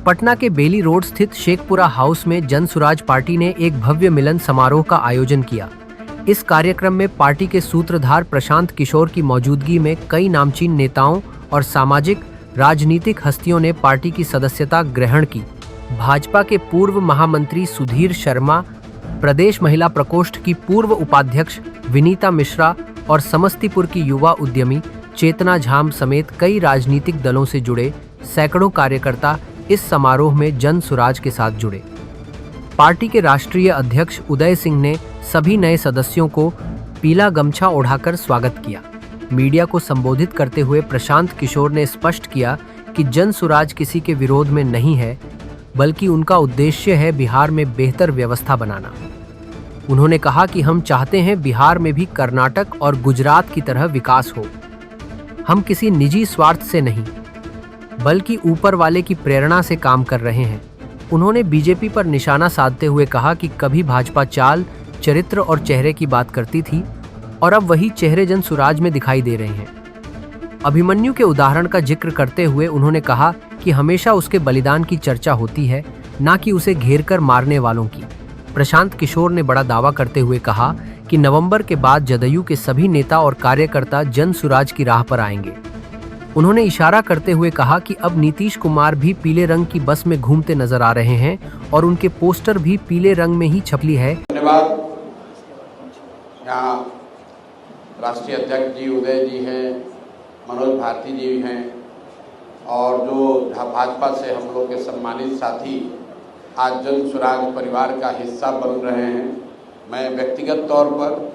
पटना के बेली रोड स्थित शेखपुरा हाउस में जन सुराज पार्टी ने एक भव्य मिलन समारोह का आयोजन किया। इस कार्यक्रम में पार्टी के सूत्रधार प्रशांत किशोर की मौजूदगी में कई नामचीन नेताओं और सामाजिक राजनीतिक हस्तियों ने पार्टी की सदस्यता ग्रहण की। भाजपा के पूर्व महामंत्री सुधीर शर्मा, प्रदेश महिला प्रकोष्ठ की पूर्व उपाध्यक्ष विनीता मिश्रा और समस्तीपुर की युवा उद्यमी चेतना झाम समेत कई राजनीतिक दलों से जुड़े सैकड़ों कार्यकर्ता इस समारोह में जन सुराज के साथ जुड़े। पार्टी के राष्ट्रीय अध्यक्ष उदय सिंह ने सभी नए सदस्यों को पीला गमछा ओढ़ाकर स्वागत किया। मीडिया को संबोधित करते हुए प्रशांत किशोर ने स्पष्ट किया कि जन सुराज किसी के विरोध में नहीं है, बल्कि उनका उद्देश्य है बिहार में बेहतर व्यवस्था बनाना। उन्होंने कहा कि हम चाहते हैं बिहार में भी कर्नाटक और गुजरात की तरह विकास हो। हम किसी निजी स्वार्थ से नहीं, बल्कि ऊपर वाले की प्रेरणा से काम कर रहे हैं। उन्होंने बीजेपी पर निशाना साधते हुए कहा कि कभी भाजपा चाल, चरित्र और चेहरे की बात करती थी और अब वही चेहरे जन सुराज में दिखाई दे रहे हैं। अभिमन्यु के उदाहरण का जिक्र करते हुए उन्होंने कहा कि हमेशा उसके बलिदान की चर्चा होती है, ना कि उसे घेरकर मारने वालों की। प्रशांत किशोर ने बड़ा दावा करते हुए कहा कि नवंबर के बाद जदयू के सभी नेता और कार्यकर्ता जन सुराज की राह पर आएंगे। उन्होंने इशारा करते हुए कहा कि अब नीतीश कुमार भी पीले रंग की बस में घूमते नजर आ रहे हैं और उनके पोस्टर भी पीले रंग में ही छपली है। धन्यवाद। यहाँ राष्ट्रीय अध्यक्ष जी उदय जी हैं, मनोज भारती जी हैं और जो भाजपा से हम लोग के सम्मानित साथी आज जन सुराज परिवार का हिस्सा बन रहे हैं। मैं व्यक्तिगत तौर पर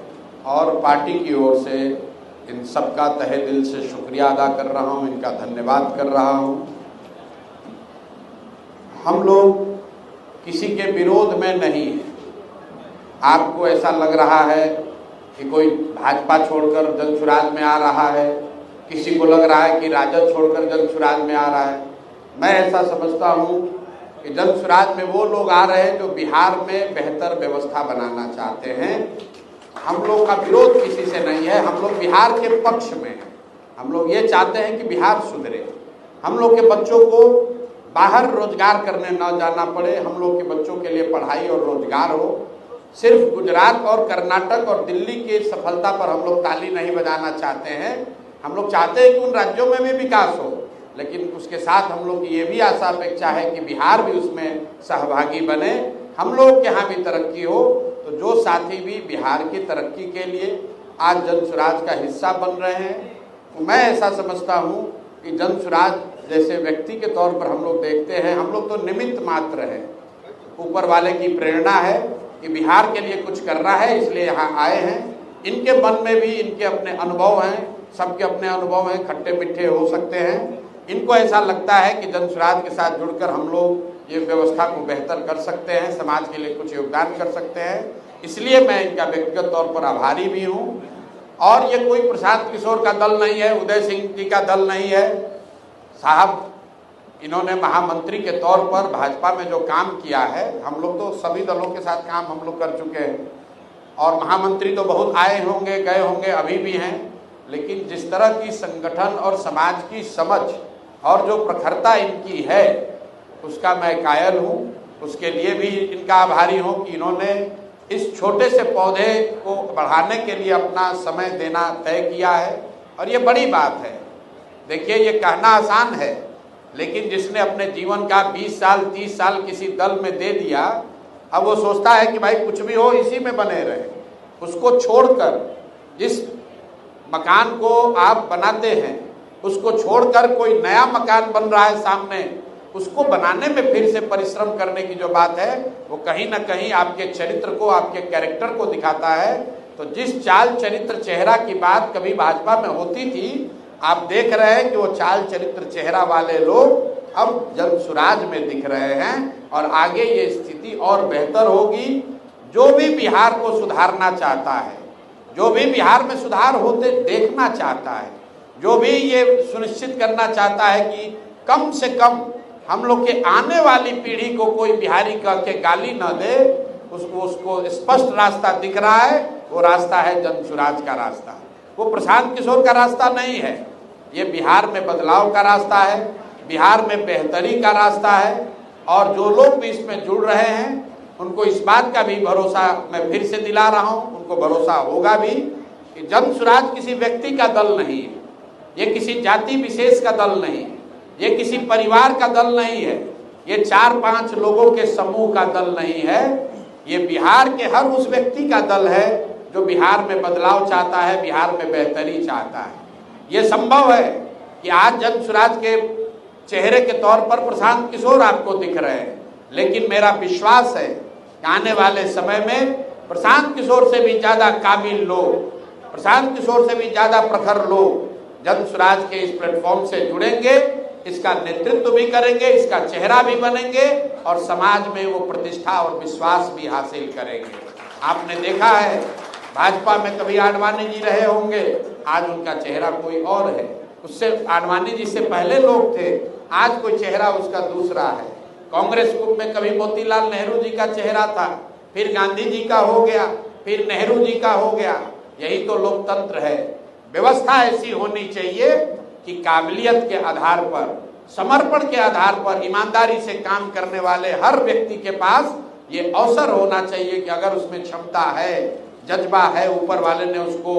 और पार्टी की ओर से इन सबका तहे दिल से शुक्रिया अदा कर रहा हूँ, इनका धन्यवाद कर रहा हूँ। हम लोग किसी के विरोध में नहीं हैं। आपको ऐसा लग रहा है कि कोई भाजपा छोड़कर जन सुराज में आ रहा है, किसी को लग रहा है कि राजद छोड़कर जन सुराज में आ रहा है। मैं ऐसा समझता हूँ कि जन सुराज में वो लोग आ रहे हैं जो बिहार में बेहतर व्यवस्था बनाना चाहते हैं। हम लोग का विरोध किसी से नहीं है, हम लोग बिहार के पक्ष में हैं। हम लोग ये चाहते हैं कि बिहार सुधरे, हम लोग के बच्चों को बाहर रोजगार करने न जाना पड़े, हम लोग के बच्चों के लिए पढ़ाई और रोजगार हो। सिर्फ गुजरात और कर्नाटक और दिल्ली की सफलता पर हम लोग ताली नहीं बजाना चाहते हैं। हम लोग चाहते हैं कि उन राज्यों में भी विकास हो, लेकिन उसके साथ हम लोग की ये भी आशा अपेक्षा है कि बिहार भी उसमें सहभागी बने, हम लोग के यहाँ भी तरक्की हो। तो जो साथी भी बिहार की तरक्की के लिए आज जन सुराज का हिस्सा बन रहे हैं, तो मैं ऐसा समझता हूँ कि जन सुराज जैसे व्यक्ति के तौर पर हम लोग देखते हैं, हम लोग तो निमित्त मात्र हैं। ऊपर वाले की प्रेरणा है कि बिहार के लिए कुछ करना है, इसलिए यहाँ आए हैं। इनके मन में भी इनके अपने अनुभव हैं, सबके अपने अनुभव हैं, खट्टे मीठे हो सकते हैं। इनको ऐसा लगता है कि जन सुराज के साथ जुड़कर हम लोग ये व्यवस्था को बेहतर कर सकते हैं, समाज के लिए कुछ योगदान कर सकते हैं। इसलिए मैं इनका व्यक्तिगत तौर पर आभारी भी हूँ। और ये कोई प्रशांत किशोर का दल नहीं है, उदय सिंह जी का दल नहीं है। साहब, इन्होंने महामंत्री के तौर पर भाजपा में जो काम किया है, हम लोग तो सभी दलों के साथ काम हम लोग कर चुके हैं और महामंत्री तो बहुत आए होंगे, गए होंगे, अभी भी हैं। लेकिन जिस तरह की संगठन और समाज की समझ और जो प्रखरता इनकी है, उसका मैं कायल हूँ। उसके लिए भी इनका आभारी हूँ कि इन्होंने इस छोटे से पौधे को बढ़ाने के लिए अपना समय देना तय किया है और ये बड़ी बात है। देखिए, ये कहना आसान है, लेकिन जिसने अपने जीवन का 20 साल 30 साल किसी दल में दे दिया, अब वो सोचता है कि भाई कुछ भी हो इसी में बने रहे। उसको छोड़कर, जिस मकान को आप बनाते हैं उसको छोड़कर कोई नया मकान बन रहा है सामने, उसको बनाने में फिर से परिश्रम करने की जो बात है, वो कहीं ना कहीं आपके चरित्र को, आपके कैरेक्टर को दिखाता है। तो जिस चाल चरित्र चेहरा की बात कभी भाजपा में होती थी, आप देख रहे हैं कि वो चाल चरित्र चेहरा वाले लोग अब जन सुराज में दिख रहे हैं और आगे ये स्थिति और बेहतर होगी। जो भी बिहार को सुधारना चाहता है, जो भी बिहार में सुधार होते देखना चाहता है, जो भी ये सुनिश्चित करना चाहता है कि कम से कम हम लोग के आने वाली पीढ़ी को कोई बिहारी कह के गाली न दे, उसको स्पष्ट रास्ता दिख रहा है। वो रास्ता है जन सुराज का रास्ता, वो प्रशांत किशोर का रास्ता नहीं है। ये बिहार में बदलाव का रास्ता है, बिहार में बेहतरी का रास्ता है। और जो लोग भी इसमें जुड़ रहे हैं उनको इस बात का भी भरोसा मैं फिर से दिला रहा हूं, उनको भरोसा होगा भी कि जन सुराज किसी व्यक्ति का दल नहीं है, ये किसी जाति विशेष का दल नहीं है, ये किसी परिवार का दल नहीं है, ये 4-5 लोगों के समूह का दल नहीं है, ये बिहार के हर उस व्यक्ति का दल है जो बिहार में बदलाव चाहता है, बिहार में बेहतरी चाहता है। ये संभव है कि आज जन सुराज के चेहरे के तौर पर प्रशांत किशोर आपको दिख रहे हैं, लेकिन मेरा विश्वास है कि आने वाले समय में प्रशांत किशोर से भी ज्यादा काबिल लोग, प्रशांत किशोर से भी ज्यादा प्रखर लोग जन सुराज के इस प्लेटफॉर्म से जुड़ेंगे, इसका नेतृत्व भी करेंगे, इसका चेहरा भी बनेंगे और समाज में वो प्रतिष्ठा और विश्वास भी हासिल करेंगे। आपने देखा है भाजपा में कभी आडवाणी जी रहे होंगे, आज उनका चेहरा कोई और है, उससे आडवाणी जी से पहले लोग थे, आज कोई चेहरा उसका दूसरा है। कांग्रेस ग्रुप में कभी मोतीलाल नेहरू जी का चेहरा था, फिर गांधी जी का हो गया, फिर नेहरू जी का हो गया। यही तो लोकतंत्र है। व्यवस्था ऐसी होनी चाहिए कि काबिलियत के आधार पर, समर्पण के आधार पर, ईमानदारी से काम करने वाले हर व्यक्ति के पास ये अवसर होना चाहिए कि अगर उसमें क्षमता है, जज्बा है, ऊपर वाले ने उसको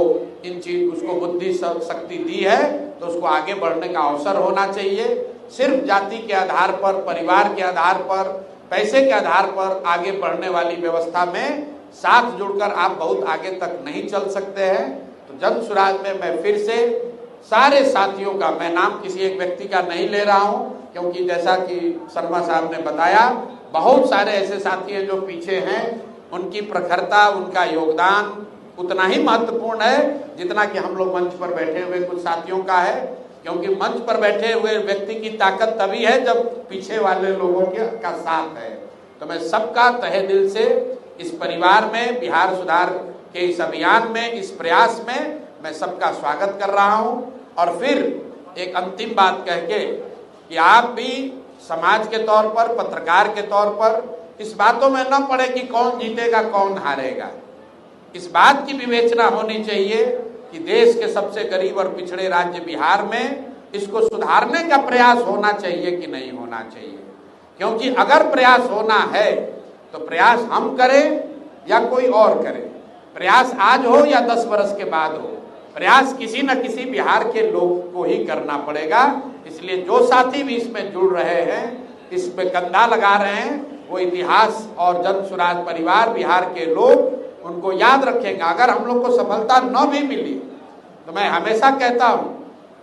बुद्धि शक्ति दी है तो उसको आगे बढ़ने का अवसर होना चाहिए। सिर्फ जाति के आधार पर, परिवार के आधार पर, पैसे के आधार पर आगे बढ़ने वाली व्यवस्था में साथ जुड़कर आप बहुत आगे तक नहीं चल सकते हैं। तो जन सुराज में मैं फिर से सारे साथियों का, मैं नाम किसी एक व्यक्ति का नहीं ले रहा हूं, क्योंकि जैसा कि शर्मा साहब ने बताया बहुत सारे ऐसे साथी हैं जो पीछे हैं, उनकी प्रखरता, उनका योगदान उतना ही महत्वपूर्ण है जितना कि हम लोग मंच पर बैठे हुए कुछ साथियों का है, क्योंकि मंच पर बैठे हुए व्यक्ति की ताकत तभी है जब पीछे वाले लोगों का साथ है। तो मैं सबका तहे दिल से इस परिवार में, बिहार सुधार के इस अभियान में, इस प्रयास में मैं सबका स्वागत कर रहा हूं। और फिर एक अंतिम बात कह के कि आप भी समाज के तौर पर, पत्रकार के तौर पर इस बातों में न पड़े कि कौन जीतेगा कौन हारेगा। इस बात की विवेचना होनी चाहिए कि देश के सबसे गरीब और पिछड़े राज्य बिहार में इसको सुधारने का प्रयास होना चाहिए कि नहीं होना चाहिए। क्योंकि अगर प्रयास होना है तो प्रयास हम करें या कोई और करे, प्रयास आज हो या 10 वर्ष के बाद हो, प्रयास किसी न किसी बिहार के लोग को ही करना पड़ेगा। इसलिए जो साथी भी इसमें जुड़ रहे हैं, इसमें कंधा लगा रहे हैं, वो इतिहास और जन सुराज परिवार, बिहार के लोग उनको याद रखेंगे। अगर हम लोग को सफलता न भी मिली तो मैं हमेशा कहता हूं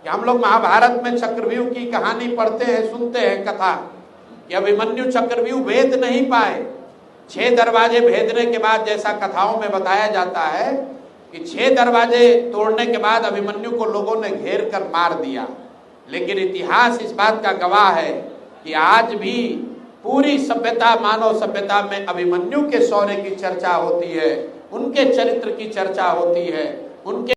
कि हम लोग महाभारत में चक्रव्यूह की कहानी पढ़ते हैं, सुनते हैं कथा कि अभिमन्यु चक्रव्यूह भेद नहीं पाए। 6 दरवाजे भेदने के बाद, जैसा कथाओं में बताया जाता है कि 6 दरवाजे तोड़ने के बाद अभिमन्यु को लोगों ने घेर कर मार दिया। लेकिन इतिहास इस बात का गवाह है कि आज भी पूरी सभ्यता, मानव सभ्यता में अभिमन्यु के शौर्य की चर्चा होती है, उनके चरित्र की चर्चा होती है, उनके